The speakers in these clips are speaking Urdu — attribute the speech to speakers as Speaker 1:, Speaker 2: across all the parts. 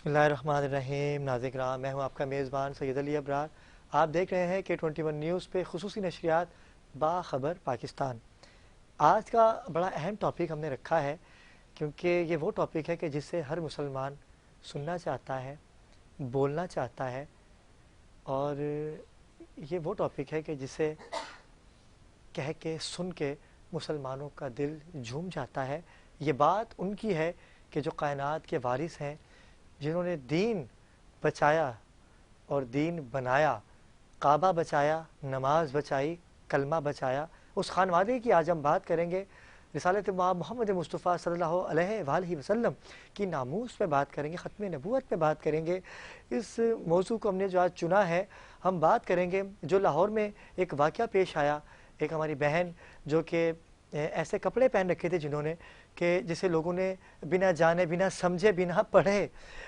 Speaker 1: بسم اللہ الرحمن الرحیم. ناظرین کرام، میں ہوں آپ کا میزبان سید علی ابرار. آپ دیکھ رہے ہیں کہ 21 نیوز پہ خصوصی نشریات باخبر پاکستان. آج کا بڑا اہم ٹاپک ہم نے رکھا ہے، کیونکہ یہ وہ ٹاپک ہے کہ جس سے ہر مسلمان سننا چاہتا ہے، بولنا چاہتا ہے، اور یہ وہ ٹاپک ہے کہ جسے کہہ کے سن کے مسلمانوں کا دل جھوم جاتا ہے. یہ بات ان کی ہے کہ جو کائنات کے وارث ہیں، جنہوں نے دین بچایا اور دین بنایا، کعبہ بچایا، نماز بچائی، کلمہ بچایا. اس خانوادے کی آج ہم بات کریں گے. رسالت مآب محمد مصطفیٰ صلی اللہ علیہ وآلہ وسلم کی ناموس پہ بات کریں گے، ختم نبوت پہ بات کریں گے. اس موضوع کو ہم نے جو آج چنا ہے، ہم بات کریں گے جو لاہور میں ایک واقعہ پیش آیا. ایک ہماری بہن جو کہ ایسے کپڑے پہن رکھے تھے جنہوں نے کہ جسے لوگوں نے بنا جانے، بنا سمجھے، بنا پڑھے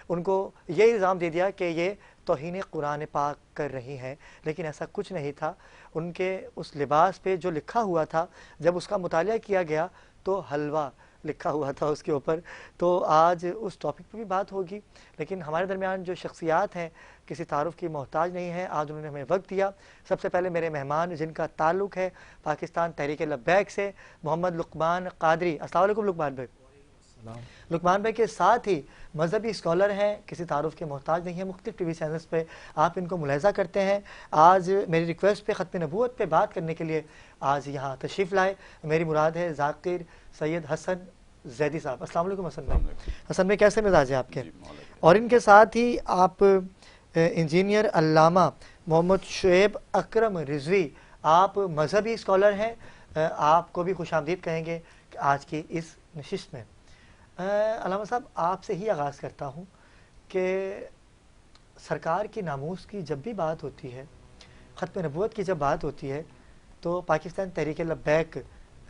Speaker 1: ان کو یہ الزام دے دیا کہ یہ توہین قرآن پاک کر رہی ہیں، لیکن ایسا کچھ نہیں تھا. ان کے اس لباس پہ جو لکھا ہوا تھا، جب اس کا مطالعہ کیا گیا تو حلوہ لکھا ہوا تھا اس کے اوپر. تو آج اس ٹاپک پہ بھی بات ہوگی، لیکن ہمارے درمیان جو شخصیات ہیں کسی تعارف کی محتاج نہیں ہیں. آج انہوں نے ہمیں وقت دیا. سب سے پہلے میرے مہمان جن کا تعلق ہے پاکستان تحریک لبیک سے، محمد لقمان قادری. السلام علیکم لقمان بھائی. لقمان بھائی کے ساتھ ہی مذہبی اسکالر ہیں، کسی تعارف کے محتاج نہیں ہیں. مختلف ٹی وی چینلز پہ آپ ان کو ملاحظہ کرتے ہیں. آج میری ریکویسٹ پہ ختم نبوت پہ بات کرنے کے لیے آج یہاں تشریف لائے. میری مراد ہے ذاکر سید حسن زیدی صاحب. السلام علیکم حسن بھائی. حسن بھائی کیسے مزاج ہیں آپ کے؟ اور ان کے ساتھ ہی آپ انجینئر علامہ محمد شعیب اکرم رضوی، آپ مذہبی اسکالر ہیں. آپ کو بھی خوش آمدید کہیں گے آج کی اس نشست میں. علامہ صاحب آپ سے ہی آغاز کرتا ہوں کہ سرکار کی ناموس کی جب بھی بات ہوتی ہے، ختم نبوت کی جب بات ہوتی ہے، تو پاکستان تحریک لبیک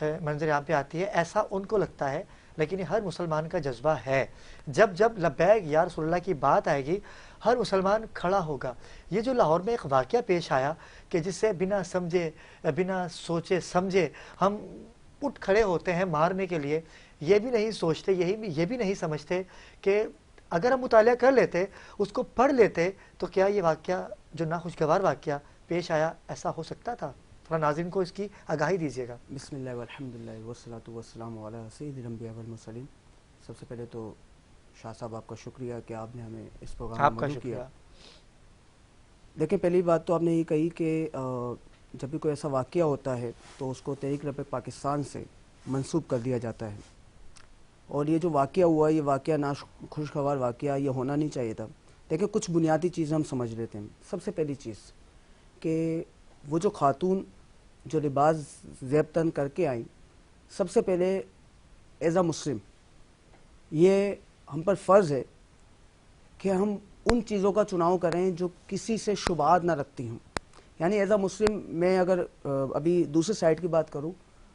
Speaker 1: منظر عام پہ آتی ہے. ایسا ان کو لگتا ہے، لیکن یہ ہر مسلمان کا جذبہ ہے. جب جب لبیک یا رسول اللہ کی بات آئے گی، ہر مسلمان کھڑا ہوگا. یہ جو لاہور میں ایک واقعہ پیش آیا کہ جس سے بنا سمجھے، بنا سوچے سمجھے ہم اٹھ کھڑے ہوتے ہیں مارنے کے لیے. یہ بھی نہیں سوچتے، یہ بھی نہیں سمجھتے کہ اگر ہم مطالعہ کر لیتے، اس کو پڑھ لیتے، تو کیا یہ واقعہ جو ناخوشگوار واقعہ پیش آیا ایسا ہو سکتا تھا؟ تھوڑا ناظرین کو اس کی آگاہی دیجیے گا.
Speaker 2: بسم اللہ والحمدللہ والصلاۃ والسلام علی سید الانبیاء والمرسلین. سب سے پہلے تو شاہ صاحب آپ کا شکریہ کہ آپ نے ہمیں اس پروگرام میں مدعو کیا. دیکھیں، پہلی بات تو آپ نے یہ کہی کہ جب بھی کوئی ایسا واقعہ ہوتا ہے تو اس کو تحریک لبیک پاکستان سے منسوب کر دیا جاتا ہے. اور یہ جو واقعہ ہوا، یہ واقعہ ناخوشگوار واقعہ، یہ ہونا نہیں چاہیے تھا. دیکھیں، کچھ بنیادی چیزیں ہم سمجھ لیتے ہیں. سب سے پہلی چیز کہ وہ جو خاتون جو لباس زیب تن کر کے آئیں، سب سے پہلے ایز اے مسلم یہ ہم پر فرض ہے کہ ہم ان چیزوں کا چناؤ کریں جو کسی سے شبہات نہ رکھتی ہوں. یعنی ایز اے مسلم میں اگر ابھی دوسری سائڈ کی بات کروں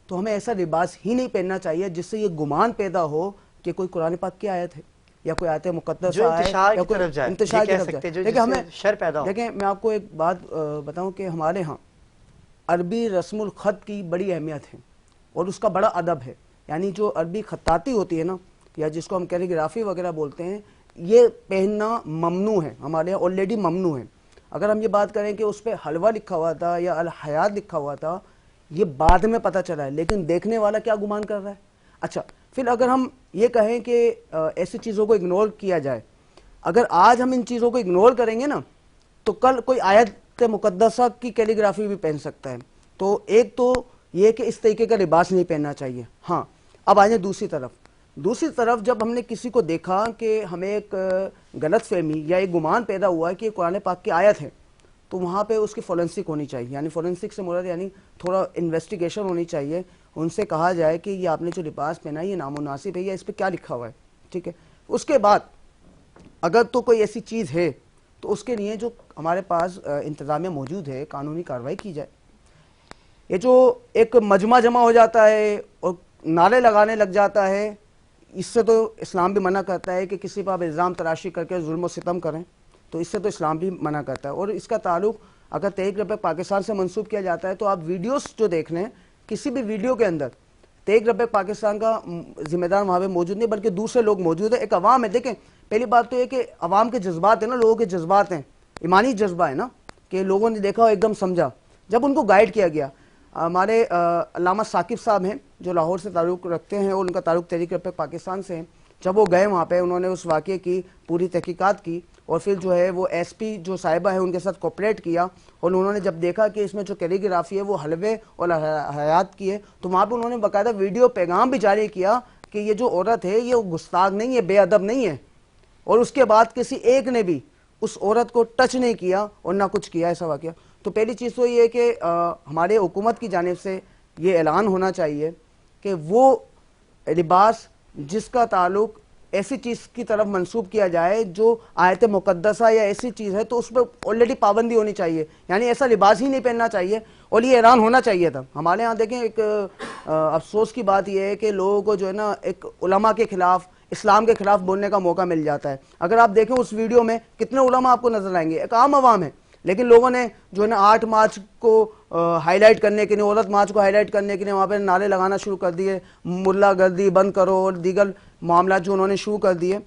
Speaker 2: تو ہمیں ایسا لباس ہی نہیں پہننا چاہیے جس سے یہ گمان پیدا ہو کہ کوئی قرآن پاک کی آیت ہے یا کوئی آیت مقدسہ ہے یا کوئی انتشار کی طرف جائے. دیکھیں، ہمیں
Speaker 1: شر پیدا ہو.
Speaker 2: دیکھیں، میں آپ کو ایک بات بتاؤں کہ ہمارے ہاں عربی رسم الخط کی بڑی اہمیت ہے اور اس کا بڑا ادب ہے. یعنی جو عربی خطاطی ہوتی ہے نا، یا جس کو ہم کیلیگرافی وغیرہ بولتے ہیں، یہ پہننا ممنوع ہے ہمارے یہاں، آلریڈی ممنوع ہے. اگر ہم یہ بات کریں کہ اس پہ حلوہ لکھا ہوا تھا یا الحیات لکھا ہوا تھا، یہ بعد میں پتہ چلا ہے، لیکن دیکھنے والا کیا گمان کر رہا ہے. اچھا، پھر اگر ہم یہ کہیں کہ ایسی چیزوں کو اگنور کیا جائے، اگر آج ہم ان چیزوں کو اگنور کریں گے نا تو کل کوئی آیت مقدسہ کی کیلیگرافی بھی پہن سکتا ہے. تو ایک تو یہ کہ اس طریقے کا لباس نہیں پہننا چاہیے. ہاں، اب آئیں دوسری طرف جب ہم نے کسی کو دیکھا کہ ہمیں ایک غلط فہمی یا ایک گمان پیدا ہوا ہے کہ قرآن پاک کی آیت ہے، تو وہاں پہ اس کی فورنسک ہونی چاہیے. یعنی فورنسک سے مراد یعنی تھوڑا انویسٹیگیشن ہونی چاہیے. ان سے کہا جائے کہ یہ آپ نے جو لباس پہنا ہے یہ نامناسب ہے یا اس پہ کیا لکھا ہوا ہے. ٹھیک ہے، اس کے بعد اگر تو کوئی ایسی چیز ہے تو اس کے لیے جو ہمارے پاس انتظامیہ موجود ہے، قانونی کارروائی کی جائے. یہ جو ایک مجمع جمع ہو جاتا ہے اور نعرے لگانے لگ جاتا ہے، اس سے تو اسلام بھی منع کرتا ہے کہ کسی پر آپ الزام تراشی کر کے ظلم و ستم کریں، تو اس سے تو اسلام بھی منع کرتا ہے. اور اس کا تعلق اگر تحریک لبیک پاکستان سے منسوب کیا جاتا ہے تو آپ ویڈیوز جو دیکھ لیں، کسی بھی ویڈیو کے اندر تحریک لبیک پاکستان کا ذمہ دار وہاں پہ موجود نہیں بلکہ دوسرے لوگ موجود ہیں, ایک عوام ہے. دیکھیں پہلی بات تو یہ کہ عوام کے جذبات ہیں نا, لوگوں کے جذبات ہیں, ایمانی جذبہ ہے نا, کہ لوگوں نے دیکھا اور ایک دم سمجھا. جب ان کو گائیڈ کیا گیا, ہمارے علامہ ثاقب صاحب ہیں جو لاہور سے تعلق رکھتے ہیں اور ان کا تعلق تحریک لبیک پاکستان سے ہے, جب وہ گئے وہاں پہ انہوں نے اس واقعے کی پوری تحقیقات کی اور پھر جو ہے وہ ایس پی جو صاحبہ ہے ان کے ساتھ کوپریٹ کیا, اور انہوں نے جب دیکھا کہ اس میں جو کیلیگرافی ہے وہ حلوے اور حیات کی ہے, تو وہاں پہ انہوں نے باقاعدہ ویڈیو پیغام بھی جاری کیا کہ یہ جو عورت ہے یہ گستاخ نہیں ہے, بے ادب نہیں ہے, اور اس کے بعد کسی ایک نے بھی اس عورت کو ٹچ نہیں کیا اور نہ کچھ کیا ایسا واقعہ. تو پہلی چیز تو یہ ہے کہ ہمارے حکومت کی جانب سے یہ اعلان ہونا چاہیے کہ وہ لباس جس کا تعلق ایسی چیز کی طرف منسوب کیا جائے جو آیت مقدسہ یا ایسی چیز ہے تو اس پہ آلریڈی پابندی ہونی چاہیے, یعنی ایسا لباس ہی نہیں پہننا چاہیے, اور یہ اعلان ہونا چاہیے تھا. ہمارے ہاں دیکھیں ایک افسوس کی بات یہ ہے کہ لوگوں کو جو ہے نا ایک علماء کے خلاف, اسلام کے خلاف بولنے کا موقع مل جاتا ہے. اگر آپ دیکھیں اس ویڈیو میں کتنے علماء آپ کو نظر آئیں گے, ایک عام عوام ہے, لیکن لوگوں نے جو ہے نا 8 مارچ کو ہائی لائٹ کرنے کے لیے, عورت مارچ کو ہائی لائٹ کرنے کے لیے وہاں پہ نعرے لگانا شروع کر دیے, ملا گردی بند کرو اور دیگر معاملات جو انہوں نے شروع کر دیے.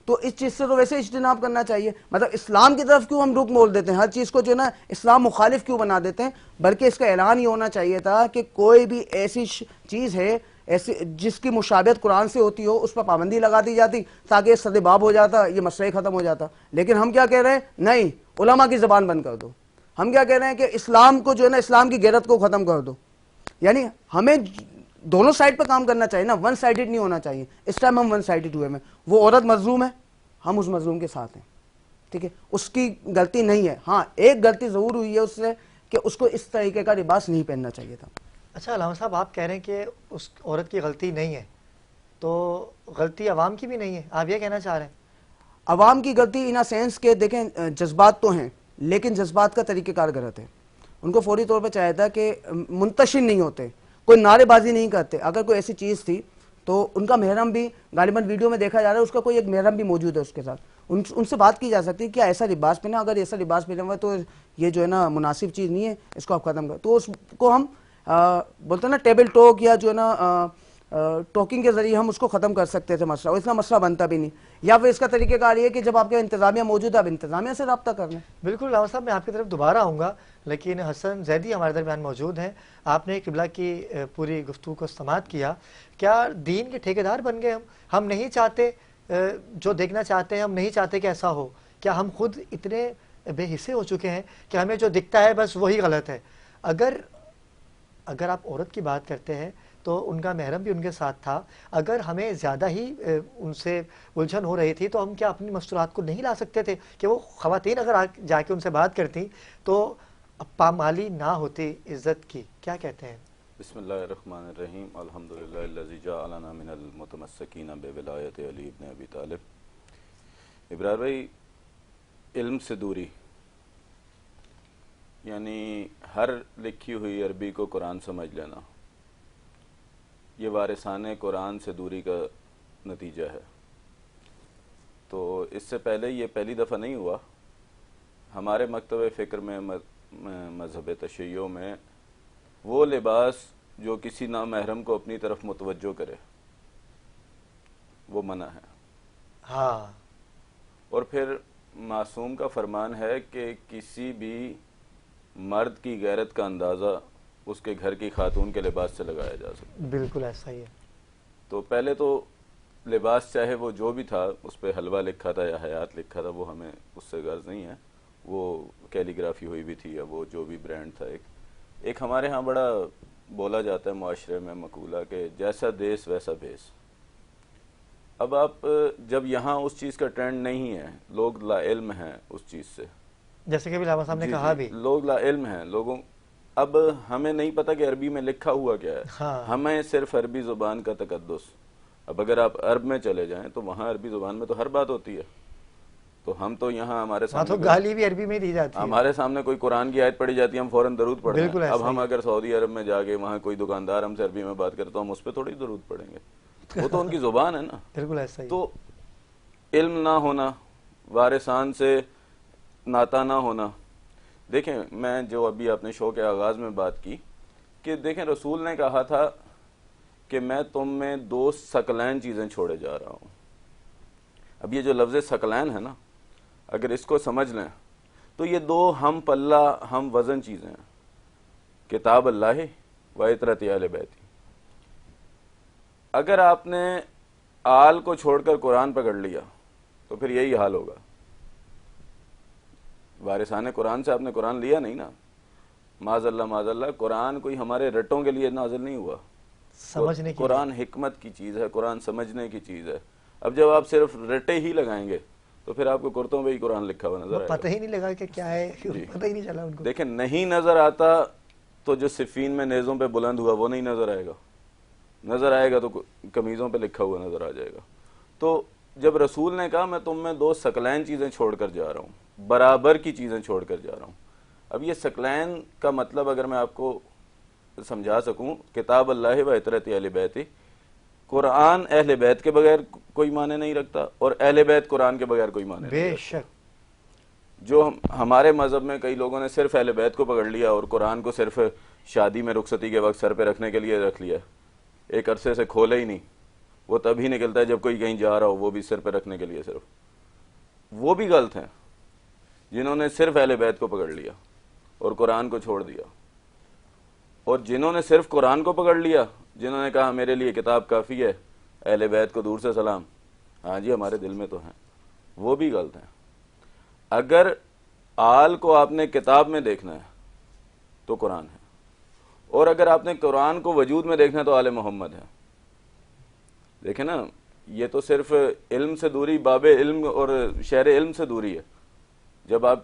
Speaker 2: تو اس چیز سے تو ویسے اجتناب کرنا چاہیے. مطلب اسلام کی طرف کیوں ہم رخ موڑ دیتے ہیں, ہر چیز کو جو ہے نا اسلام مخالف کیوں بنا دیتے ہیں, بلکہ اس کا اعلان یہ ہونا چاہیے تھا کہ کوئی بھی ایسی چیز ہے ایسی جس کی مشابہت قرآن سے ہوتی ہو اس پر پابندی لگا دی جاتی تاکہ یہ سد باب ہو جاتا, یہ مسئلہ ختم ہو جاتا. لیکن ہم کیا کہہ رہے ہیں, نہیں علماء کی زبان بند کر دو. ہم کیا کہہ رہے ہیں کہ اسلام کو جو ہے نا اسلام کی غیرت کو ختم کر دو. یعنی ہمیں دونوں سائڈ پہ کام کرنا چاہیے نا, ون سائیڈڈ نہیں ہونا چاہیے. اس ٹائم ہم ون سائیڈڈ ہوئے ہیں, وہ عورت مظلوم ہے, ہم اس مظلوم کے ساتھ ہیں, ٹھیک ہے, اس کی غلطی نہیں ہے. ہاں ایک غلطی ضرور ہوئی ہے اس سے کہ اس کو اس طریقے کا لباس نہیں پہننا چاہیے تھا.
Speaker 1: اچھا علامہ صاحب, آپ کہہ رہے ہیں کہ اس عورت کی غلطی نہیں ہے, تو غلطی عوام کی بھی نہیں ہے, آپ یہ کہنا چاہ رہے ہیں؟
Speaker 2: عوام کی غلطی ان سینس کے دیکھیں جذبات تو ہیں لیکن جذبات کا طریقہ کار غلط ہے. ان کو فوری طور پہ چاہیے تھا کہ منتشر نہیں ہوتے, کوئی نعرے بازی نہیں کرتے. اگر کوئی ایسی چیز تھی تو ان کا محرم بھی غالباً ویڈیو میں دیکھا جا رہا ہے, اس کا کوئی ایک محرم بھی موجود ہے اس کے ساتھ, ان سے بات کی جا سکتی ہے کیا ایسا لباس پہنا, اگر ایسا لباس پہنا ہوا ہے تو یہ جو ہے نا مناسب چیز نہیں ہے, اس کو آپ ختم کر. تو اس کو ہم بولتے ہیں نا ٹیبل ٹاک یا جو ہے نا ٹاکنگ کے ذریعے ہم اس کو ختم کر سکتے تھے مسئلہ, اور اتنا مسئلہ بنتا بھی نہیں. یا پھر اس کا طریقہ کار یہ کہ جب آپ کے انتظامیہ موجود ہے آپ انتظامیہ سے رابطہ کر لیں.
Speaker 1: بالکل علامہ صاحب, میں آپ کی طرف دوبارہ آؤں گا, لیکن حسن زیدی ہمارے درمیان موجود ہیں. آپ نے قبلہ کی پوری گفتگو کو سماعت کیا. کیا دین کے ٹھیکیدار بن گئے ہم نہیں چاہتے جو دیکھنا چاہتے ہیں, ہم نہیں چاہتے کہ ایسا ہو. کیا ہم خود اتنے بے حصے ہو چکے ہیں کہ ہمیں جو دکھتا ہے بس وہی غلط ہے؟ اگر آپ عورت کی بات کرتے ہیں تو ان کا محرم بھی ان کے ساتھ تھا. اگر ہمیں زیادہ ہی ان سے الجھن ہو رہی تھی تو ہم کیا اپنی مستورات کو نہیں لا سکتے تھے کہ وہ خواتین اگر جا کے ان سے بات کرتی تو پامالی نہ ہوتی عزت کی؟ کیا کہتے ہیں؟
Speaker 3: بسم اللہ الرحمن الرحیم. الحمدللہ الذی جعلنا من المتمسکین بولایت علی ابن ابی طالب. ابرار بھائی, علم سے دوری یعنی ہر لکھی ہوئی عربی کو قرآن سمجھ لینا, یہ وارثان قرآن سے دوری کا نتیجہ ہے. تو اس سے پہلے یہ پہلی دفعہ نہیں ہوا. ہمارے مکتب فکر میں مذہب تشیع میں وہ لباس جو کسی نامحرم کو اپنی طرف متوجہ کرے وہ منع ہے.
Speaker 1: ہاں,
Speaker 3: اور پھر معصوم کا فرمان ہے کہ کسی بھی مرد کی غیرت کا اندازہ اس کے گھر کی خاتون کے لباس سے لگایا جا سکتا.
Speaker 1: بالکل ایسا ہی ہے.
Speaker 3: تو پہلے تو لباس چاہے وہ جو بھی تھا, اس پہ حلوہ لکھا تھا یا حیات لکھا تھا, وہ ہمیں اس سے غرض نہیں ہے. وہ کیلیگرافی ہوئی بھی تھی یا وہ جو بھی برانڈ تھا. ایک ہمارے ہاں بڑا بولا جاتا ہے معاشرے میں مقولہ کہ جیسا دیس ویسا بھیس. اب آپ جب یہاں اس چیز کا ٹرینڈ نہیں ہے, لوگ لا علم ہیں اس چیز سے,
Speaker 1: جیسے کہ علامہ صاحب نے کہا بھی
Speaker 3: لوگ لا علم ہیں لوگوں. اب ہمیں نہیں پتا کہ عربی میں لکھا ہوا کیا ہے. ہمیں صرف عربی زبان کا تقدس. اب اگر آپ عرب میں چلے جائیں تو وہاں عربی زبان میں تو ہر بات ہوتی ہے. تو ہم تو یہاں ہمارے سامنے
Speaker 1: گالی بھی عربی میں دی جاتی ہے,
Speaker 3: ہمارے سامنے کوئی قرآن کی آیت پڑھی جاتی ہے, ہم فوراً درود پڑھتے ہیں. اب ہم
Speaker 1: ہے.
Speaker 3: اگر سعودی عرب میں جا کے وہاں کوئی دکاندار ہم سے عربی میں بات کرے تو ہم اس پہ تھوڑی درود پڑھیں گے, وہ تو ان کی زبان ہے نا.
Speaker 1: بالکل ایسا ہی.
Speaker 3: تو علم نہ ہونا, وارثان سے ناتا نہ ہونا. دیکھیں میں جو ابھی آپ نے شو کے آغاز میں بات کی کہ دیکھیں رسول نے کہا تھا کہ میں تم میں 2 ثقلین چیزیں چھوڑے جا رہا ہوں. اب یہ جو لفظ ثقلین ہے نا، اگر اس کو سمجھ لیں تو یہ 2 ہم پلہ ہم وزن چیزیں ہیں، کتاب اللہ و اطرت اہل بیت. اگر آپ نے آل کو چھوڑ کر قرآن پکڑ لیا تو پھر یہی حال ہوگا. وارثان قرآن سے آپ نے قرآن لیا نہیں نا. معاذ اللہ قرآن کوئی ہمارے رٹوں کے لیے نازل نہیں ہوا.
Speaker 1: سمجھنے کی
Speaker 3: قرآن حکمت کی چیز ہے، قرآن سمجھنے کی چیز ہے. اب جب آپ صرف رٹے ہی لگائیں گے تو پھر آپ کو کرتوں پہ ہی قرآن لکھا ہوا نظر آئے گا.
Speaker 1: پتہ ہی نہیں لگا کہ کیا ہے، پتہ ہی نہیں چلا ان کو.
Speaker 3: دیکھیں نہیں نظر آتا تو جو صفین میں نیزوں پہ بلند ہوا وہ نہیں نظر آئے گا. نظر آئے گا تو قمیضوں پہ لکھا ہوا نظر آ جائے گا. تو جب رسول نے کہا میں تم میں 2 ثقلین چیزیں چھوڑ کر جا رہا ہوں، برابر کی چیزیں چھوڑ کر جا رہا ہوں. اب یہ ثقلین کا مطلب اگر میں آپ کو سمجھا سکوں، کتاب اللہ و اطرت اہل بیت. قرآن اہل بیت کے بغیر کوئی معنی نہیں رکھتا اور اہل بیت قرآن کے بغیر کوئی معنی نہیں
Speaker 1: بے
Speaker 3: رکھتا.
Speaker 1: شک.
Speaker 3: جو ہمارے مذہب میں کئی لوگوں نے صرف اہل بیت کو پکڑ لیا اور قرآن کو صرف شادی میں رخصتی کے وقت سر پہ رکھنے کے لیے رکھ لیا، ایک عرصے سے کھولے ہی نہیں. وہ تب ہی نکلتا ہے جب کوئی کہیں جا رہا ہو، وہ بھی سر پہ رکھنے کے لیے صرف. وہ بھی غلط ہیں جنہوں نے صرف اہل بیت کو پکڑ لیا اور قرآن کو چھوڑ دیا. اور جنہوں نے صرف قرآن کو پکڑ لیا، جنہوں نے کہا میرے لیے کتاب کافی ہے، اہل بیت کو دور سے سلام، ہاں جی ہمارے دل میں تو ہیں، وہ بھی غلط ہیں. اگر آل کو آپ نے کتاب میں دیکھنا ہے تو قرآن ہے، اور اگر آپ نے قرآن کو وجود میں دیکھنا ہے تو آل محمد ہے. دیکھیں نا، یہ تو صرف علم سے دوری، باب علم اور شہر علم سے دوری ہے. جب آپ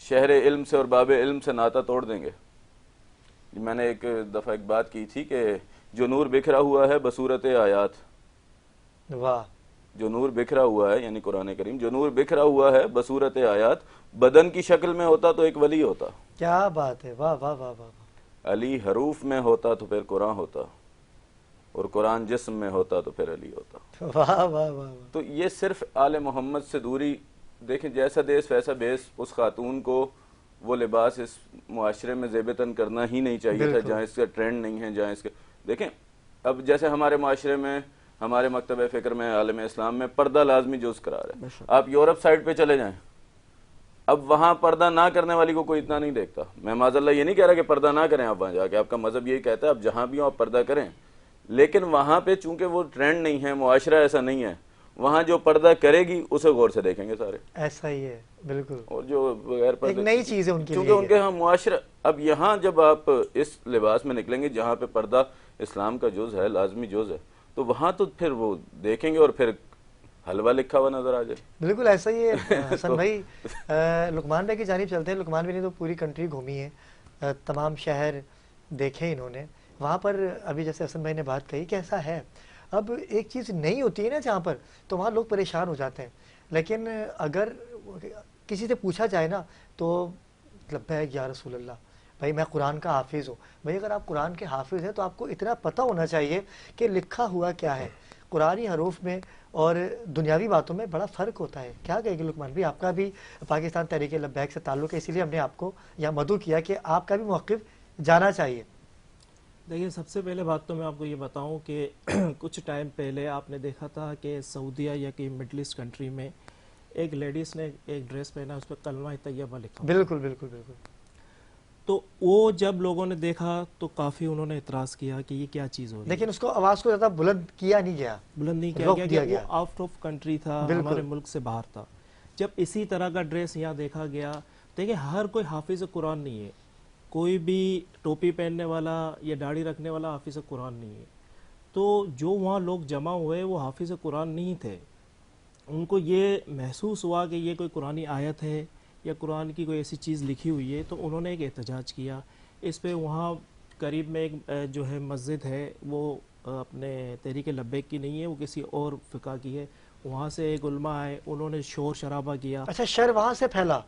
Speaker 3: شہر علم سے اور باب علم سے ناطہ توڑ دیں گے. میں نے ایک دفعہ ایک بات کی تھی کہ جو نور بکھرا ہوا ہے بصورت آیات،
Speaker 1: واہ،
Speaker 3: جو نور بکھرا ہوا ہے یعنی قرآن کریم، جو نور بکھرا ہوا ہے بصورت آیات، بدن کی شکل میں ہوتا تو ایک ولی ہوتا.
Speaker 1: کیا بات ہے، واہ واہ واہ واہ.
Speaker 3: علی حروف میں ہوتا تو پھر قرآن ہوتا، اور قرآن جسم میں ہوتا تو پھر علی ہوتا.
Speaker 1: واہ واہ واہ واہ.
Speaker 3: تو یہ صرف آل محمد سے دوری. دیکھیں جیسا دیس ویسا بیس، اس خاتون کو وہ لباس اس معاشرے میں زیب تن کرنا ہی نہیں چاہیے تھا جہاں اس کا ٹرینڈ نہیں ہے، جہاں اس کے. دیکھیں اب جیسے ہمارے معاشرے میں، ہمارے مکتب فکر میں، عالم اسلام میں پردہ لازمی جز قرار ہے. آپ یورپ سائڈ پہ چلے جائیں، اب وہاں پردہ نہ کرنے والی کو کوئی اتنا نہیں دیکھتا. میں معاذ اللہ یہ نہیں کہہ رہا کہ پردہ نہ کریں آپ وہاں جا کے، آپ کا مذہب یہی کہتا ہے آپ جہاں بھی ہوں آپ پردہ کریں، لیکن وہاں پہ چونکہ وہ ٹرینڈ نہیں ہے، معاشرہ ایسا نہیں ہے، وہاں جو پردہ کرے گی اسے غور سے دیکھیں گے سارے.
Speaker 1: ایسا ہی ہے بالکل.
Speaker 3: اور جو بغیر
Speaker 1: ایک
Speaker 3: پردے،
Speaker 1: نئی چیز ہے ان کے
Speaker 3: چونکہ
Speaker 1: لیے.
Speaker 3: ان کے ہاں معاشرہ. اب یہاں جب آپ اس لباس میں نکلیں گے جہاں پہ پردہ اسلام کا جز ہے، لازمی جز ہے، تو وہاں تو پھر وہ دیکھیں گے اور پھر حلوہ لکھا ہوا نظر آ جائے.
Speaker 1: بالکل ایسا ہی ہے. حسن بھائی، لقمان بھائی کی جانب چلتے ہیں. لقمان بھائی نے تو پوری کنٹری گھومی ہے، تمام شہر دیکھے انہوں نے. وہاں پر ابھی جیسے حسن بھائی نے بات کہی کہ ایسا ہے، اب ایک چیز نہیں ہوتی ہے نا جہاں پر، تو وہاں لوگ پریشان ہو جاتے ہیں. لیکن اگر کسی سے پوچھا جائے نا تو لبیک یا رسول اللہ، بھائی میں قرآن کا حافظ ہوں. بھائی اگر آپ قرآن کے حافظ ہیں تو آپ کو اتنا پتہ ہونا چاہیے کہ لکھا ہوا کیا ہے. قرآنی حروف میں اور دنیاوی باتوں میں بڑا فرق ہوتا ہے. کیا کہے گی لقمان بھی؟ آپ کا بھی پاکستان تحریک لبیک سے تعلق ہے، اسی لیے ہم نے آپ کو یہاں مدعو کیا کہ آپ کا بھی موقف جانا چاہیے.
Speaker 4: دیکھیے سب سے پہلے بات تو میں آپ کو یہ بتاؤں کہ کچھ ٹائم پہلے آپ نے دیکھا تھا کہ سعودیہ یا کہ مڈل ایسٹ کنٹری میں ایک لیڈیز نے ایک ڈریس پہنا، اس پہ کلمہ طیبہ لکھا.
Speaker 1: بالکل بالکل بالکل.
Speaker 4: تو وہ جب لوگوں نے دیکھا تو کافی انہوں نے اعتراض کیا کہ یہ کیا چیز ہو رہی ہے.
Speaker 1: لیکن اس کو آواز کو زیادہ بلند کیا نہیں گیا،
Speaker 4: بلند نہیں کیا
Speaker 1: روک
Speaker 4: گیا
Speaker 1: دیا
Speaker 4: کہ
Speaker 1: گیا.
Speaker 4: وہ آؤٹ آف کنٹری تھا،
Speaker 1: بالکل.
Speaker 4: ہمارے ملک سے باہر تھا. جب اسی طرح کا ڈریس یہاں دیکھا گیا، دیکھیں ہر کوئی حافظ قرآن نہیں ہے، کوئی بھی ٹوپی پہننے والا یا داڑھی رکھنے والا حافظ قرآن نہیں ہے. تو جو وہاں لوگ جمع ہوئے وہ حافظ قرآن نہیں تھے. ان کو یہ محسوس ہوا کہ یہ کوئی قرآنی آیت ہے یا قرآن کی کوئی ایسی چیز لکھی ہوئی ہے، تو انہوں نے ایک احتجاج کیا اس پہ. وہاں قریب میں ایک جو ہے مسجد ہے، وہ اپنے تحریک لبیک کی نہیں ہے، وہ کسی اور فقہ کی ہے. وہاں سے ایک علماء آئے، انہوں نے شور شرابہ کیا.
Speaker 1: اچھا، شر وہاں سے پھیلا.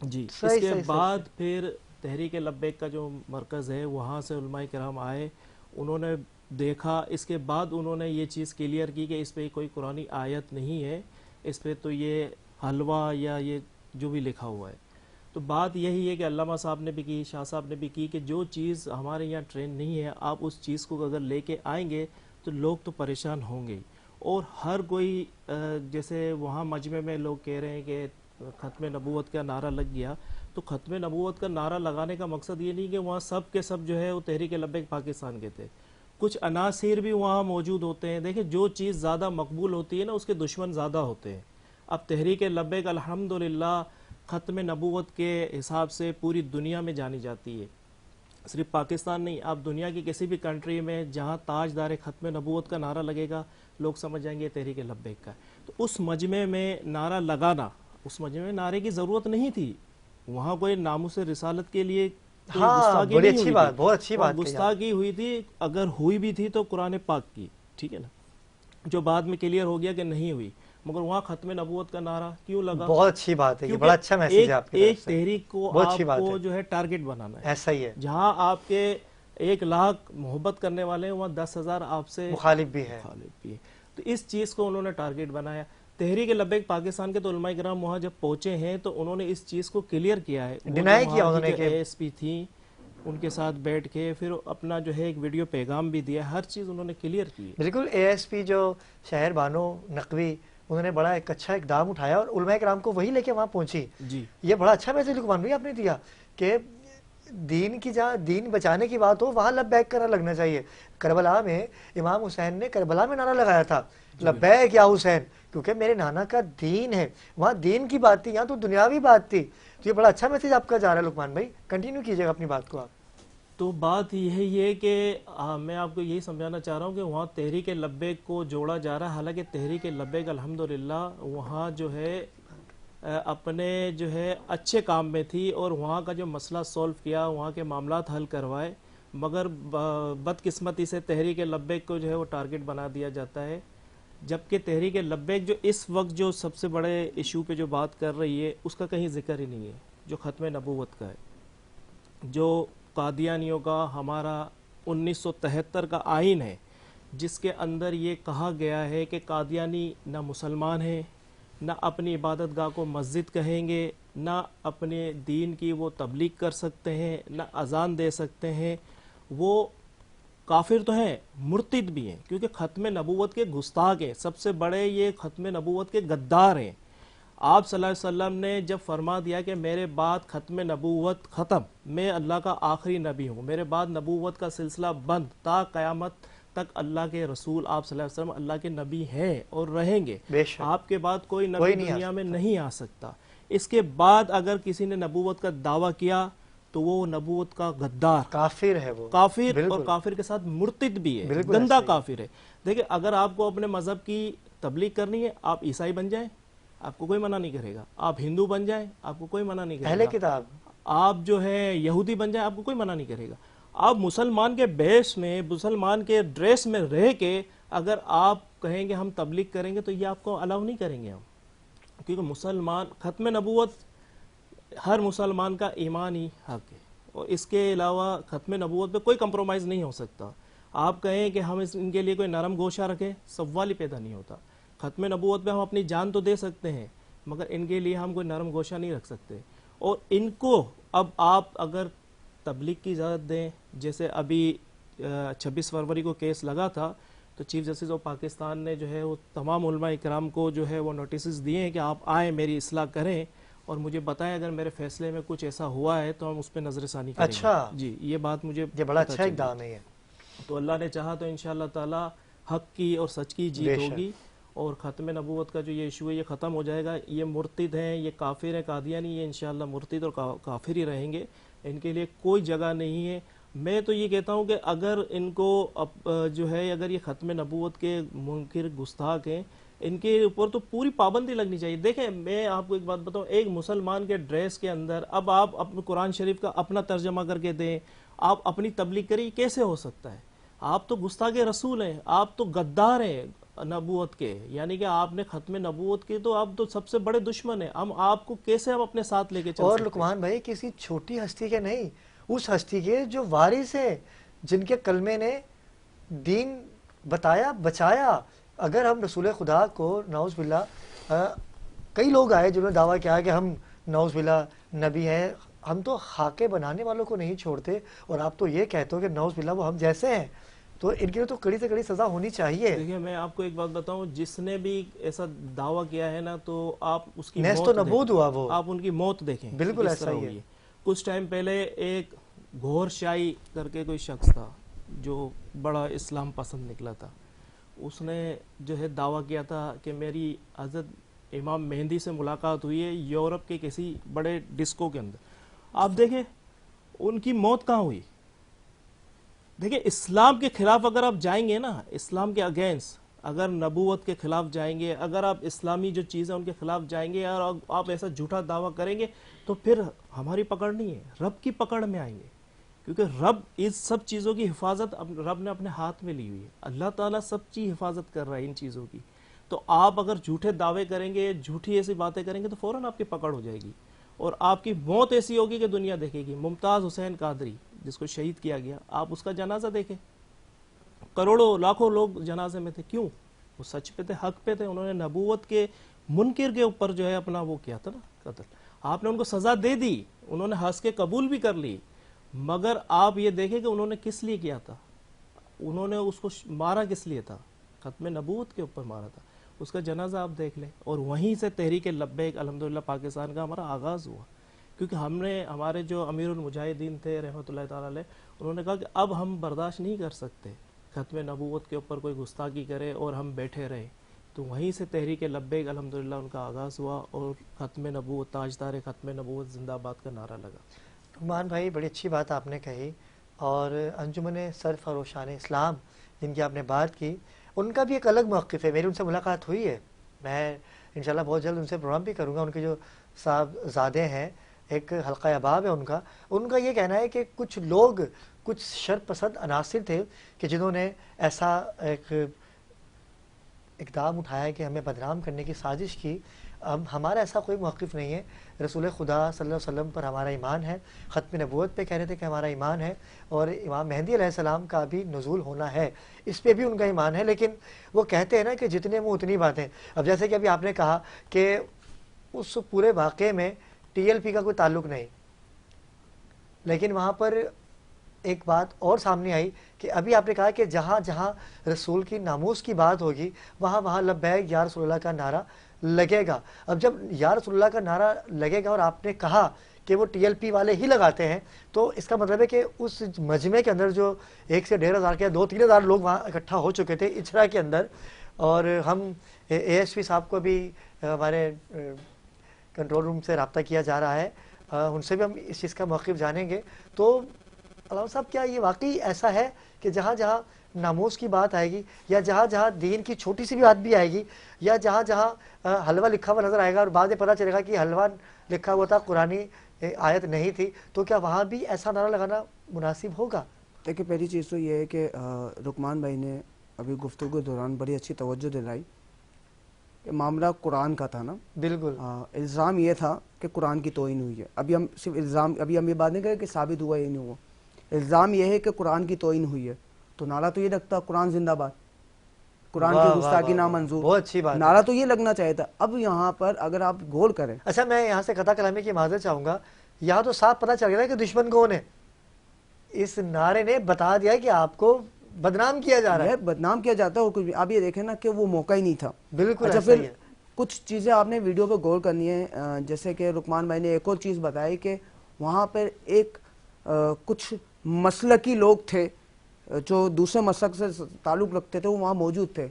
Speaker 4: جی.
Speaker 1: صحیح
Speaker 4: اس کے
Speaker 1: صحیح
Speaker 4: بعد
Speaker 1: صحیح.
Speaker 4: پھر تحریک لبیک کا جو مرکز ہے وہاں سے علماء کرام آئے، انہوں نے دیکھا. اس کے بعد انہوں نے یہ چیز کلیئر کی کہ اس پہ کوئی قرآنی آیت نہیں ہے، اس پہ تو یہ حلوہ یا یہ جو بھی لکھا ہوا ہے. تو بات یہی ہے کہ علامہ صاحب نے بھی کی، شاہ صاحب نے بھی کی، کہ جو چیز ہمارے یہاں ٹرینڈ نہیں ہے آپ اس چیز کو اگر لے کے آئیں گے تو لوگ تو پریشان ہوں گے ہی. اور ہر کوئی جیسے وہاں مجمع میں لوگ کہہ رہے ہیں کہ ختم نبوت کا نعرہ لگ گیا, تو ختم نبوت کا نعرہ لگانے کا مقصد یہ نہیں کہ وہاں سب کے سب جو ہے وہ تحریک لبیک پاکستان کے تھے. کچھ عناصر بھی وہاں موجود ہوتے ہیں. دیکھیں جو چیز زیادہ مقبول ہوتی ہے نا اس کے دشمن زیادہ ہوتے ہیں. اب تحریک لبیک الحمدللہ ختم نبوت کے حساب سے پوری دنیا میں جانی جاتی ہے, صرف پاکستان نہیں, آپ دنیا کی کسی بھی کنٹری میں جہاں تاجدار ختم نبوت کا نعرہ لگے گا لوگ سمجھ جائیں گے تحریک لبیک کا. تو اس مجمع میں نعرہ لگانا, اس مجمع میں نعرے کی ضرورت نہیں تھی. وہاں کوئی ناموس رسالت کے لیے
Speaker 1: ہاں بڑی اچھی بات, بہت اچھی بات.
Speaker 4: گستاخی ہوئی تھی, اگر ہوئی بھی تھی تو قرآن پاک کی, ٹھیک ہے نا, جو بعد میں کلیئر ہو گیا کہ نہیں ہوئی. مگر وہاں ختم نبوت کا نعرہ کیوں لگا؟
Speaker 1: بہت اچھی بات ہے, یہ بڑا اچھا میسج ہے آپ کی
Speaker 4: ایک تحریک کو آپ کو جو ہے ٹارگٹ بنانا ہے.
Speaker 1: ایسا ہی ہے,
Speaker 4: جہاں آپ کے 1 لاکھ محبت کرنے والے ہیں وہاں 10,000 آپ سے
Speaker 1: مخالف بھی ہے.
Speaker 4: تو اس چیز کو انہوں نے ٹارگٹ بنایا. تحریک لبیک پاکستان کے تو علماء کرام وہاں جب پہنچے ہیں تو انہوں نے اس چیز کو کلیئر کیا ہے.
Speaker 1: ڈینائی کیا انہوں نے کہ
Speaker 4: ASP تھیں ان کے ساتھ بیٹھ کے پھر اپنا جو ہے ایک ویڈیو پیغام بھی دیا, ہر چیز انہوں نے کلیئر کی.
Speaker 1: بالکل ASP جو شہر بانو نقوی, انہوں نے بڑا ایک اچھا اقدام اٹھایا اور علماء کرام کو وہی لے کے وہاں پہنچی.
Speaker 4: جی
Speaker 1: یہ بڑا اچھا میسج لقمان بھائی آپ نے دیا کہ دین کی جہاں دین بچانے کی بات ہو وہاں لبیک کا نعرہ لگنا چاہیے. کربلا میں امام حسین نے کربلا میں نعرہ لگایا تھا, لبیک یا حسین, کیونکہ میرے نانا کا دین ہے. وہاں دین کی بات تھی, یہاں تو دنیاوی بات تھی. تو یہ بڑا اچھا میسج آپ کا جا رہا ہے لقمان بھائی, کنٹینیو کیجیے گا اپنی بات کو آپ.
Speaker 4: تو بات یہ ہے کہ میں آپ کو یہی سمجھانا چاہ رہا ہوں کہ وہاں تحریک لبیک کو جوڑا جا رہا ہے. حالانکہ تحریک لبیک الحمدللہ وہاں جو ہے اپنے جو ہے اچھے کام میں تھی اور وہاں کا جو مسئلہ سولو کیا, وہاں کے معاملات حل کروائے. مگر بدقسمتی سے تحریک لبیک کو جو ہے وہ ٹارگٹ بنا دیا جاتا ہے. جبکہ تحریک لبیک جو اس وقت جو سب سے بڑے ایشو پہ جو بات کر رہی ہے اس کا کہیں ذکر ہی نہیں ہے, جو ختم نبوت کا ہے. جو قادیانیوں کا ہمارا 1973 کا آئین ہے جس کے اندر یہ کہا گیا ہے کہ قادیانی نہ مسلمان ہیں, نہ اپنی عبادت گاہ کو مسجد کہیں گے, نہ اپنے دین کی وہ تبلیغ کر سکتے ہیں, نہ اذان دے سکتے ہیں. وہ کافر تو ہیں, مرتد بھی ہیں, کیونکہ ختم نبوت کے گستاخ ہیں. سب سے بڑے یہ ختم نبوت کے غدار ہیں. آپ صلی اللہ علیہ وسلم نے جب فرما دیا کہ میرے بعد ختم نبوت ختم, میں اللہ کا آخری نبی ہوں, میرے بعد نبوت کا سلسلہ بند, تا قیامت تک اللہ کے رسول آپ صلی اللہ علیہ وسلم اللہ کے نبی ہیں اور رہیں گے. آپ کے بعد کوئی نبی دنیا میں نہیں آ سکتا. اس کے بعد اگر کسی نے نبوت کا دعویٰ کیا تو وہ نبوت کا غدار,
Speaker 1: کافر ہے, وہ
Speaker 4: کافر, اور کافر کے ساتھ مرتد بھی ہے, گندہ کافر ہے. دیکھیں اگر آپ کو اپنے مذہب کی تبلیغ کرنی ہے آپ عیسائی بن جائیں, آپ کو کوئی منع نہیں کرے گا. آپ ہندو بن جائیں آپ کو کوئی منع نہیں کرے گا.
Speaker 1: اہل کتاب
Speaker 4: آپ جو ہے یہودی بن جائیں آپ کو کوئی منع نہیں کرے گا. آپ مسلمان کے بیس میں, مسلمان کے ڈریس میں رہ کے اگر آپ کہیں گے ہم تبلیغ کریں گے تو یہ آپ کو الاؤ نہیں کریں گے ہم, کیونکہ مسلمان ختم نبوت ہر مسلمان کا ایمانی حق ہے, اور اس کے علاوہ ختم نبوت پہ کوئی کمپرومائز نہیں ہو سکتا. آپ کہیں کہ ہم ان کے لیے کوئی نرم گوشہ رکھیں, سوال ہی پیدا نہیں ہوتا. ختم نبوت پہ ہم اپنی جان تو دے سکتے ہیں مگر ان کے لیے ہم کوئی نرم گوشہ نہیں رکھ سکتے. اور ان کو اب آپ اگر تبلیغ کی اجازت دیں, جیسے ابھی 26 فروری کو کیس لگا تھا تو چیف جسٹس آف پاکستان نے جو ہے وہ تمام علماء اکرام کو جو ہے وہ نوٹسز دیے ہیں کہ آپ آئیں میری اصلاح کریں اور مجھے بتائیں اگر میرے فیصلے میں کچھ ایسا ہوا ہے تو ہم اس پہ نظر ثانی کریں گے.
Speaker 1: اچھا
Speaker 4: جی, یہ بات مجھے
Speaker 1: یہ بڑا اچھا اقدام ہے.
Speaker 4: تو اللہ نے چاہا تو انشاءاللہ تعالی حق کی اور سچ کی جیت ہوگی اور ختم نبوت کا جو یہ ایشو ہے یہ ختم ہو جائے گا. یہ مرتد ہیں, یہ کافر ہیں, قادیانی, یہ انشاءاللہ مرتد اور کافر ہی رہیں گے. ان کے لیے کوئی جگہ نہیں ہے. میں تو یہ کہتا ہوں کہ اگر ان کو جو ہے اگر یہ ختم نبوت کے منکر گستاخ ہیں ان کے اوپر تو پوری پابندی لگنی چاہیے. دیکھیں میں آپ کو ایک بات بتاؤں, ایک مسلمان کے ڈریس کے اندر اب آپ اپنے قرآن شریف کا اپنا ترجمہ کر کے دیں, آپ اپنی تبلیغ کریں, کیسے ہو سکتا ہے؟ آپ تو گستاخ رسول ہیں, آپ تو غدار ہیں نبوت کے, یعنی کہ آپ نے ختم نبوت کی تو آپ تو سب سے بڑے دشمن ہیں. ہم آپ کو کیسے ہم اپنے ساتھ لے کے چل
Speaker 1: اور
Speaker 4: سکتے ہیں؟
Speaker 1: لقمان بھائی کسی چھوٹی ہستی کے نہیں, اس ہستی کے جو وارث ہیں, جن کے کلمے نے دین بتایا, بچایا. اگر ہم رسول خدا کو نعوذ باللہ, کئی لوگ آئے جنہوں نے دعویٰ کیا کہ ہم نعوذ باللہ نبی ہیں, ہم تو خاکے بنانے والوں کو نہیں چھوڑتے, اور آپ تو یہ کہتے ہو کہ نعوذ باللہ وہ ہم جیسے ہیں. تو ان کے لیے تو کڑی سے کڑی سزا ہونی چاہیے.
Speaker 4: دیکھیں میں آپ کو ایک بات بتاؤں, جس نے بھی ایسا دعویٰ کیا ہے نا تو آپ اس کی
Speaker 1: نیست و
Speaker 4: موت
Speaker 1: نبود ہوا وہ.
Speaker 4: آپ ان کی موت دیکھیں
Speaker 1: بالکل
Speaker 4: کس
Speaker 1: ایسا
Speaker 4: طرح
Speaker 1: ہی ہے.
Speaker 4: ہوئی ہے. کچھ ٹائم پہلے ایک گھور شاہی کر کے کوئی شخص تھا جو بڑا اسلام پسند نکلا تھا, اس نے جو ہے دعویٰ کیا تھا کہ میری حضرت امام مہدی سے ملاقات ہوئی ہے یورپ کے کسی بڑے ڈسکو کے اندر. آپ دیکھیں ان کی موت کہاں ہوئی. دیکھیں اسلام کے خلاف اگر آپ جائیں گے نا, اسلام کے اگینسٹ اگر نبوت کے خلاف جائیں گے, اگر آپ اسلامی جو چیزیں ان کے خلاف جائیں گے اور آپ ایسا جھوٹا دعویٰ کریں گے تو پھر ہماری پکڑ نہیں ہے, رب کی پکڑ میں آئیں گے. کیونکہ رب اس سب چیزوں کی حفاظت رب نے اپنے ہاتھ میں لی ہوئی ہے. اللہ تعالیٰ سب چیز حفاظت کر رہا ہے ان چیزوں کی. تو آپ اگر جھوٹے دعوے کریں گے, جھوٹی ایسی باتیں کریں گے تو فوراً آپ کی پکڑ ہو جائے گی اور آپ کی موت ایسی ہوگی کہ دنیا دیکھے گی. ممتاز حسین قادری جس کو شہید کیا گیا, آپ اس کا جنازہ دیکھیں, کروڑوں لاکھوں لوگ جنازے میں تھے. کیوں؟ وہ سچ پہ تھے, حق پہ تھے. انہوں نے نبوت کے منکر کے اوپر جو ہے اپنا وہ کیا تھا نا قتل. آپ نے ان کو سزا دے دی, انہوں نے ہنس کے قبول بھی کر لی, مگر آپ یہ دیکھیں کہ انہوں نے کس لیے کیا تھا. انہوں نے اس کو مارا کس لیے تھا؟ ختم نبوت کے اوپر مارا تھا. اس کا جنازہ آپ دیکھ لیں. اور وہیں سے تحریک لبیک الحمدللہ پاکستان کا ہمارا آغاز ہوا, کیونکہ ہمارے جو امیر المجاہدین تھے رحمۃ اللہ تعالیٰ علیہ, انہوں نے کہا کہ اب ہم برداشت نہیں کر سکتے ختم نبوت کے اوپر کوئی گستاخی کرے اور ہم بیٹھے رہیں. تو وہیں سے تحریک لبیک الحمدللہ ان کا آغاز ہوا اور ختم نبوت, تاجدار ختم نبوت زندہ آباد کا نعرہ لگا.
Speaker 1: نعمان بھائی بڑی اچھی بات آپ نے کہی. اور انجمن سر فروشان اسلام جن کی آپ نے بات کی, ان کا بھی ایک الگ موقف ہے. میری ان سے ملاقات ہوئی ہے, میں انشاءاللہ بہت جلد ان سے پروگرام بھی کروں گا. ان کے جو صاحب زادے ہیں, ایک حلقہ احباب ہے ان کا یہ کہنا ہے کہ کچھ لوگ, کچھ شر پسند عناصر تھے کہ جنہوں نے ایسا ایک اقدام اٹھایا کہ ہمیں بدنام کرنے کی سازش کی. اب ہمارا ایسا کوئی موقف نہیں ہے. رسول خدا صلی اللہ علیہ وسلم پر ہمارا ایمان ہے, ختم نبوت پہ کہہ رہے تھے کہ ہمارا ایمان ہے, اور امام مہدی علیہ السلام کا بھی نزول ہونا ہے, اس پہ بھی ان کا ایمان ہے. لیکن وہ کہتے ہیں نا کہ جتنے منہ اتنی باتیں. اب جیسے کہ ابھی آپ نے کہا کہ اس پورے واقعے میں ٹی ایل پی کا کوئی تعلق نہیں, لیکن وہاں پر ایک بات اور سامنے آئی کہ ابھی آپ نے کہا کہ جہاں جہاں رسول کی ناموس کی بات ہوگی وہاں وہاں لبیک یا رسول اللہ کا نعرہ لگے گا. اب جب یا رسول اللہ کا نعرہ لگے گا اور آپ نے کہا کہ وہ ٹی ایل پی والے ہی لگاتے ہیں, تو اس کا مطلب ہے کہ اس مجمع کے اندر جو 1 سے 1,500 کے 2-3 ہزار لوگ وہاں اکٹھا ہو چکے تھے اچھرا کے اندر, اور ہم اے ایس پی صاحب کو بھی ہمارے کنٹرول روم سے رابطہ کیا جا رہا ہے, ان سے بھی ہم اس چیز کا موقف جانیں گے. تو علامہ صاحب کیا یہ واقعی ایسا ہے کہ جہاں جہاں ناموس کی بات آئے گی, یا جہاں جہاں دین کی چھوٹی سی بھی بات بھی آئے گی, یا جہاں جہاں حلوہ لکھا ہوا نظر آئے گا اور بعد میں پتہ چلے گا کہ حلوہ لکھا ہوا تھا, قرآنی آیت نہیں تھی, تو کیا وہاں بھی ایسا نعرہ لگانا مناسب ہوگا؟
Speaker 2: دیکھیں پہلی چیز تو یہ ہے کہ رکمان بھائی نے ابھی گفتگو کے دوران بڑی اچھی توجہ دلائی کہ معاملہ قرآن کا تھا نا.
Speaker 1: بالکل.
Speaker 2: الزام یہ تھا کہ قرآن کی توہین ہوئی ہے. ابھی ہم صرف الزام, ابھی ہم یہ بات نہیں کریں کہ ثابت ہوا یا نہیں ہوا. الزام یہ ہے کہ قرآن کی توہین ہوئی ہے, تو نعرہ تو یہ لگتا قرآن زندہ باد, قرآن کی گستاخی نامنظور,
Speaker 1: بہت اچھی بات.
Speaker 2: نعرہ تو یہ لگنا چاہیے تھا. اب یہاں پر اگر آپ غور کریں,
Speaker 1: اچھا میں یہاں سے قطع کلامی کی معذرت چاہوں گا, یہاں تو صاف پتہ چل گیا کہ دشمن کون ہے. اس نعرے نے بتا دیا کہ آپ کو بدنام کیا جا رہا ہے,
Speaker 2: بدنام کیا جاتا ہے. اور کچھ آپ یہ دیکھیں نا کہ وہ موقع ہی نہیں تھا.
Speaker 1: بالکل.
Speaker 2: اچھا
Speaker 1: ایسا ہی
Speaker 2: پھر
Speaker 1: ہے.
Speaker 2: کچھ چیزیں آپ نے ویڈیو پہ غور کرنی ہے, جیسے کہ رکمان بھائی نے ایک اور چیز بتائی کہ وہاں پر ایک کچھ مسلکی لوگ تھے جو دوسرے مسلک سے تعلق رکھتے تھے, وہ وہاں موجود تھے.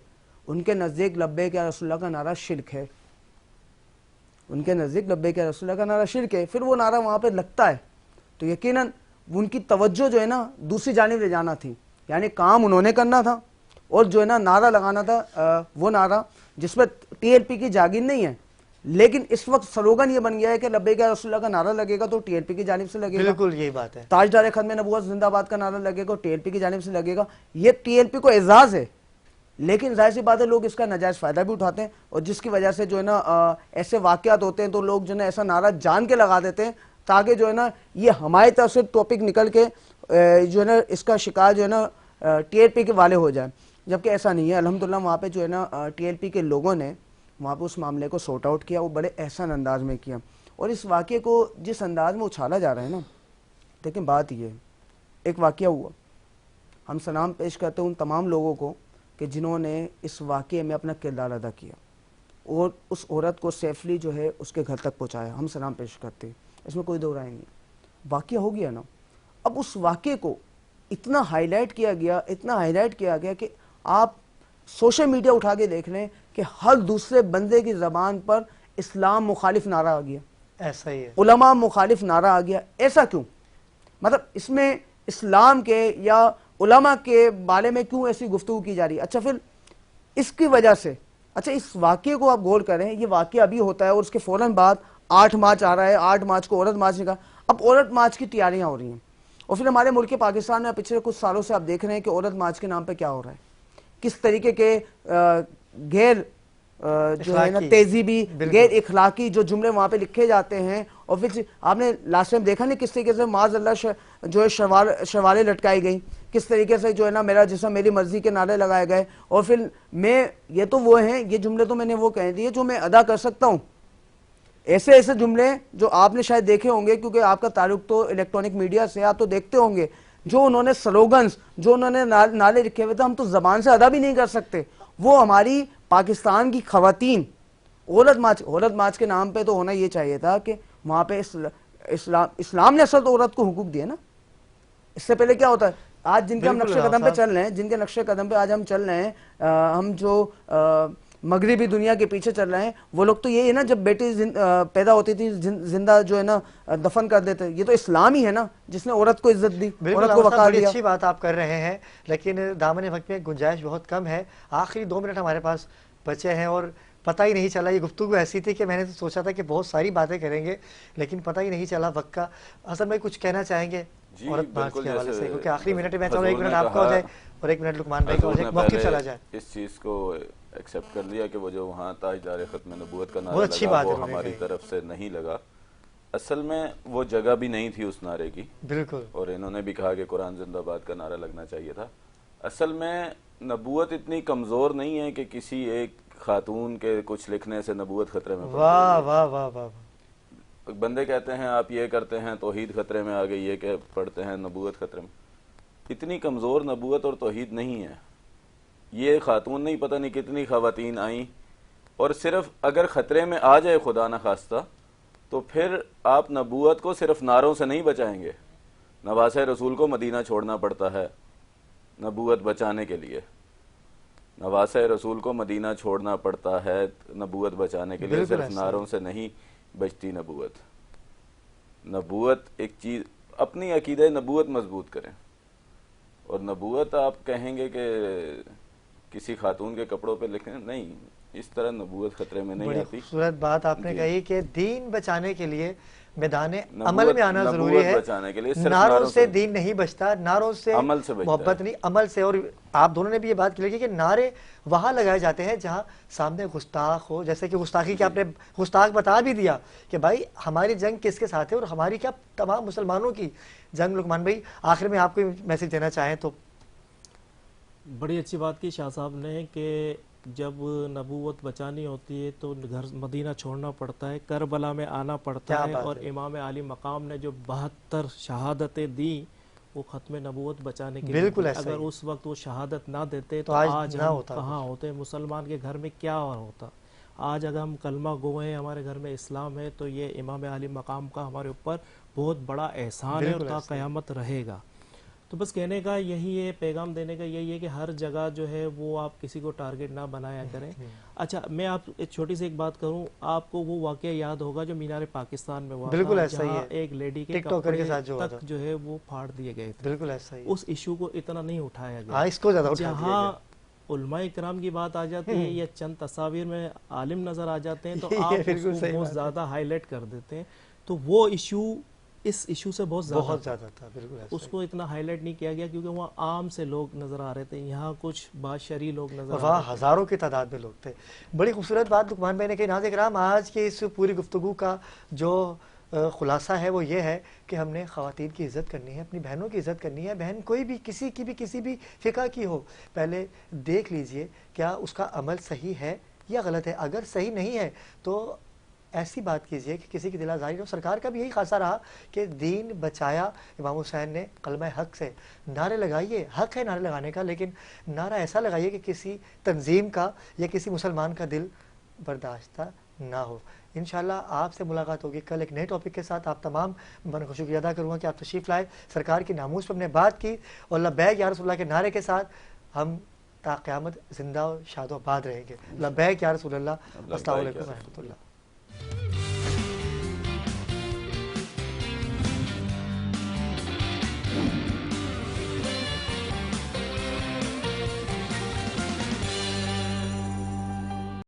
Speaker 2: ان کے نزدیک لبیک یا رسول اللہ کا نعرہ شرک ہے, ان کے نزدیک لبیک یا رسول اللہ کا نعرہ شرک ہے. پھر وہ نعرہ وہاں پہ لگتا ہے تو یقیناً ان کی توجہ جو ہے نا دوسری جانب لے جانا تھی, یعنی کام انہوں نے کرنا تھا, اور جو ہے نا نعرہ لگانا تھا وہ نعرہ جس میں ٹی ایل پی کی جاگیر نہیں ہے. لیکن اس وقت سلوگن یہ بن گیا ہے کہ لبیک یا رسول اللہ کا نعرہ لگے گا تو ٹی ایل پی کی جانب سے لگے گا.
Speaker 1: بالکل یہی بات ہے.
Speaker 2: تاجدار ختم نبوت زندہ باد کا نعرہ لگے گا, ٹی ایل پی کی جانب سے لگے گا. یہ ٹی ایل پی کو اعزاز ہے, لیکن ظاہر سی بات ہے لوگ اس کا ناجائز فائدہ بھی اٹھاتے ہیں, اور جس کی وجہ سے جو ہے نا ایسے واقعات ہوتے ہیں تو لوگ جو ہے نا ایسا نعرہ جان کے لگا دیتے ہیں تاکہ جو ہے نا یہ ہماری طرف سے ٹاپک نکل کے جو ہے نا اس کا شکار جو ہے نا ٹی ایل پی کے والے ہو جائیں, جبکہ ایسا نہیں ہے. الحمدللہ وہاں پہ جو ہے نا ٹی ایل پی کے لوگوں نے وہاں پہ اس معاملے کو سورٹ آؤٹ کیا, وہ بڑے احسن انداز میں کیا. اور اس واقعے کو جس انداز میں اچھالا جا رہا ہے نا, دیکھیں بات یہ ہے, ایک واقعہ ہوا ہم سلام پیش کرتے ہیں ان تمام لوگوں کو کہ جنہوں نے اس واقعے میں اپنا کردار ادا کیا اور اس عورت کو سیفلی جو ہے اس کے گھر تک پہنچایا. ہم سلام پیش کرتے ہیں, اس میں کوئی دو رائے نہیں. واقعہ ہو گیا نا. اب اس واقعے کو اتنا ہائی لائٹ کیا گیا کہ آپ سوشل میڈیا اٹھا کے دیکھ لیں کہ ہر دوسرے بندے کی زبان پر اسلام مخالف نعرہ آ گیا,
Speaker 1: ایسا ہی ہے,
Speaker 2: علماء مخالف نعرہ آ گیا. ایسا کیوں؟ مطلب اس میں اسلام کے یا علماء کے بارے میں کیوں ایسی گفتگو کی جا رہی ہے؟ اچھا پھر اس کی وجہ سے, اچھا اس واقعے کو آپ غور کریں, یہ واقعہ ابھی ہوتا ہے اور اس کے فوراً بعد 8 مارچ آ رہا ہے. 8 مارچ کو عورت مارچ نکلا. اب عورت مارچ کی تیاریاں ہو رہی ہیں, اور پھر ہمارے ملک پاکستان میں پچھلے کچھ سالوں سے آپ دیکھ رہے ہیں کہ عورت مارچ کے نام پہ کیا ہو رہا ہے, کس طریقے کے غیر جو ہے نا تہذیبی, غیر اخلاقی جو جملے وہاں پہ لکھے جاتے ہیں. اور پھر آپ نے لاسٹ ٹائم دیکھا نہیں کس طریقے سے معاذ اللہ جو ہے شروالیں لٹکائی گئیں, کس طریقے سے جو ہے نا میرا جسم میری مرضی کے نعرے لگائے گئے. اور پھر میں یہ تو وہ ہیں, یہ جملے تو میں نے وہ کہہ دیے جو میں ادا کر سکتا ہوں. ایسے جملے جو آپ نے شاید دیکھے ہوں گے, کیونکہ آپ کا تعلق تو الیکٹرانک میڈیا سے, آپ تو دیکھتے ہوں گے جو انہوں نے سلوگنز, جو انہوں نے نعرے لکھے ہوئے تھے, ہم تو زبان سے ادا بھی نہیں کر سکتے. وہ ہماری پاکستان کی خواتین عورت مارچ کے نام پہ تو ہونا یہ چاہیے تھا کہ وہاں پہ اسلام نے اصل تو عورت کو حقوق دیے نا. اس سے پہلے کیا ہوتا ہے, آج جن کے ہم نقشے قدم پہ چل رہے ہیں, جن کے نقشے قدم پہ آج ہم چل رہے ہیں, ہم جو مغربی دنیا کے پیچھے چل رہے ہیں, وہ لوگ تو یہی ہے نا, جب بیٹی پیدا ہوتی تھی زندہ جو ہے نا دفن کر دیتے. یہ تو اسلام ہی ہے نا جس نے عورت کو عزت دی, عورت کو وقار
Speaker 1: بڑی
Speaker 2: دیا.
Speaker 1: اچھی بات آپ کر رہے ہیں, لیکن دامن وقت میں گنجائش بہت کم ہے. آخری 2 منٹ ہمارے پاس بچے ہیں اور پتہ ہی نہیں چلا. یہ گفتگو ایسی تھی کہ میں نے سوچا تھا کہ بہت ساری باتیں کریں گے, لیکن پتہ ہی نہیں چلا وقت کا. حسن بھائی کچھ کہنا چاہیں گے عورت مارچ کے حوالے سے, کیونکہ آخری منٹ میں چلو 1 منٹ آپ کا ہو جائے اور 1 منٹ لقمان بھائی کا ہو جائے, موقف چلا جائے.
Speaker 3: اس چیز کو ایکسیپٹ کر لیا کہ وہ جو وہاں تاجدار ختم نبوت کا نعرہ لگا وہ ہماری طرف سے نہیں لگا. اصل میں وہ جگہ بھی نہیں تھی اس نعرے کی,
Speaker 1: بالکل,
Speaker 3: اور انہوں نے بھی کہا کہ قرآن زندہ باد کا نعرہ لگنا چاہیے تھا. اصل میں نبوت اتنی کمزور نہیں ہے کہ کسی ایک خاتون کے کچھ لکھنے سے نبوت خطرے میں پڑ گئی.
Speaker 1: واہ واہ واہ واہ.
Speaker 3: بندے کہتے ہیں آپ یہ کرتے ہیں توحید خطرے میں آ گئی, یہ کہ پڑھتے ہیں نبوت خطرے میں. اتنی کمزور نبوت اور توحید نہیں ہے. یہ خاتون نہیں, پتہ نہیں کتنی خواتین آئیں, اور صرف اگر خطرے میں آ جائے خدا نہ خواستہ تو پھر آپ نبوت کو صرف نعروں سے نہیں بچائیں گے. نواسۂ رسول کو مدینہ چھوڑنا پڑتا ہے نبوت بچانے کے لیے. نواسۂ رسول کو مدینہ چھوڑنا پڑتا ہے نبوت بچانے کے لیے, صرف نعروں سے نہیں بچتی نبوت. نبوت ایک چیز, اپنی عقیدہ نبوت مضبوط کریں. اور نبوت آپ کہیں گے کہ کسی خاتون کے کپڑوں پہ لکھیں, نہیں, اس طرح نبوت خطرے میں نہیں آتی.
Speaker 1: خوبصورت بات آپ نے کہی کہ دین بچانے کے لیے میدان عمل میں آنا ضروری ہے. نعروں سے دین نہیں بچتا, نعروں سے محبت نہیں, عمل سے. اور آپ دونوں نے بھی یہ بات کی کہ نعرے وہاں لگائے جاتے ہیں جہاں سامنے گستاخ ہو, جیسے کہ گستاخی کی آپ نے گستاخ بتا بھی دیا کہ بھائی ہماری جنگ کس کے ساتھ ہے اور ہماری کیا تمام مسلمانوں کی جنگ. لقمان بھائی آخر میں آپ کو میسج دینا چاہیں تو.
Speaker 4: بڑی اچھی بات کی شاہ صاحب نے کہ جب نبوت بچانی ہوتی ہے تو گھر مدینہ چھوڑنا پڑتا ہے, کربلا میں آنا پڑتا ہے, اور امام عالی مقام نے جو 72 شہادتیں دی وہ ختم نبوت بچانے کے لیے. اگر اس وقت وہ شہادت نہ دیتے تو آج ہم کہاں ہوتے, مسلمان کے گھر میں کیا ہوتا. آج اگر ہم کلمہ گو ہیں, ہمارے گھر میں اسلام ہے, تو یہ امام عالی مقام کا ہمارے اوپر بہت بڑا احسان ہے اور تا قیامت رہے گا. تو بس کہنے کا یہی ہے, پیغام دینے کا یہی ہے کہ ہر جگہ جو ہے وہ آپ کسی کو ٹارگٹ نہ بنایا کریں. اچھا میں آپ چھوٹی سی ایک بات کروں, آپ کو وہ واقعہ یاد ہوگا جو مینار پاکستان میں ہوا تھا, جہاں ایک لیڈی کے کپڑے تک جو ہے وہ پھاڑ دیے گئے تھے.
Speaker 1: بالکل ایسا ہی.
Speaker 4: اس ایشو کو اتنا نہیں اٹھایا گیا.
Speaker 1: اس کو زیادہ اٹھایا گیا.
Speaker 4: جہاں علماء کرام کی بات آ جاتی ہے یا چند تصاویر میں عالم نظر آ جاتے ہیں تو آپ اس کو بہت زیادہ ہائی لائٹ کر دیتے ہیں. تو وہ ایشو اس ایشو سے بہت زیادہ تھا. بالکل اس کو اتنا ہائی لائٹ نہیں کیا گیا کیونکہ وہاں عام سے لوگ نظر آ رہے تھے, یہاں کچھ بادشاہی لوگ نظر آ رہے تھے,
Speaker 1: وہاں ہزاروں کی تعداد میں لوگ تھے. بڑی خوبصورت بات لقمان بھائی نے کہی. ناظرین کرام, آج کی اس پوری گفتگو کا جو خلاصہ ہے وہ یہ ہے کہ ہم نے خواتین کی عزت کرنی ہے, اپنی بہنوں کی عزت کرنی ہے. بہن کوئی بھی کسی بھی فقہ کی ہو, پہلے دیکھ لیجئے کیا اس کا عمل صحیح ہے یا غلط ہے. اگر صحیح نہیں ہے تو ایسی بات کیجئے کہ کسی کی دل آزاری ہو. سرکار کا بھی یہی خاصہ رہا کہ دین بچایا. امام حسین نے کلمہ حق سے نعرے لگائیے, حق ہے نعرے لگانے کا, لیکن نعرہ ایسا لگائیے کہ کسی تنظیم کا یا کسی مسلمان کا دل برداشتہ نہ ہو. انشاءاللہ آپ سے ملاقات ہوگی کل ایک نئے ٹاپک کے ساتھ. آپ تمام میں کو شکریہ ادا کروں گا کہ آپ تشریف لائے. سرکار کی ناموس پر ہم نے بات کی اور لبیک یا رسول اللہ کے نعرے کے ساتھ ہم تا قیامت زندہ و شاد و آباد رہیں گے. لبیک یا رسول اللہ. السلام علیکم و رحمۃ اللہ.